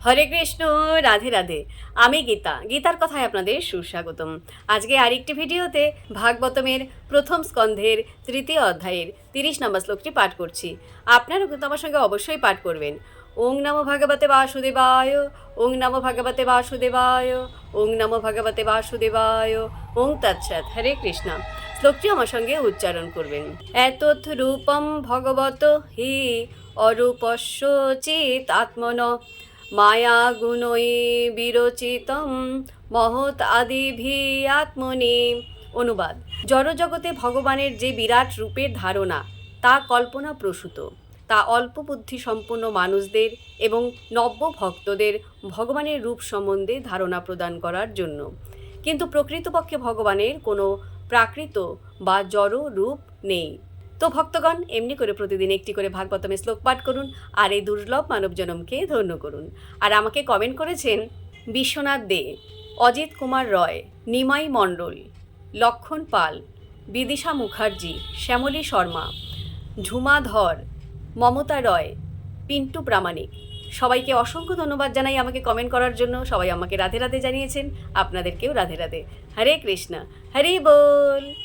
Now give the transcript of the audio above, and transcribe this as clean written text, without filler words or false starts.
হরে কৃষ্ণ, রাধে রাধে। আমি গীতার কথায় আপনাদের সুস্বাগতম। আজকে আরেকটি ভিডিওতে ভাগবতমের প্রথম স্কন্ধের তৃতীয় অধ্যায়ের 30 নম্বর শ্লোকটি পাঠ করছি। আপনারা কিন্তু আমার সঙ্গে অবশ্যই পাঠ করবেন। ওং নমো ভগবতে বাসুদেবায়, ওং নমো ভগবতে বাসুদেবায়, ওং নমো ভগবতে বাসুদেবায়, ওং তৎসৎ। হরে কৃষ্ণ। শ্লোকটি আমার সঙ্গে উচ্চারণ করবেন। এতৎ রূপম ভগবত হি অরূপস্য চিত আত্মন মায়া গুণই বিরচিতম মহৎ আদিভি আত্মনি। অনুবাদ: জড়জগতে ভগবানের যে বিরাট রূপের ধারণা তা কল্পনা প্রসূত, তা অল্প বুদ্ধি সম্পন্ন মানুষদের এবং নব্য ভক্তদের ভগবানের রূপ সম্বন্ধে ধারণা প্রদান করার জন্য। কিন্তু প্রকৃতপক্ষে ভগবানের কোনো প্রাকৃত বা জড় রূপ নেই। তো ভক্তগণ, এমনি করে প্রতিদিন একটি করে ভাগবতমে শ্লোক পাঠ করুন আর এই দুর্লভ মানব জনমকে ধন্য করুন। আর আমাকে কমেন্ট করেছেন বিশ্বনাথ দে, অজিত কুমার রয়, নিমাই মণ্ডল, লক্ষণ পাল, বিদিশা মুখার্জি, শ্যামলী শর্মা, ঝুমা ধর, মমতা রয়, পিন্টু প্রামাণিক। সবাইকে অসংখ্য ধন্যবাদ জানাই আমাকে কমেন্ট করার জন্য। সবাই আমাকে রাধে রাধে জানিয়েছেন, আপনাদেরকেও রাধে রাধে। হরে কৃষ্ণ, হরি বল।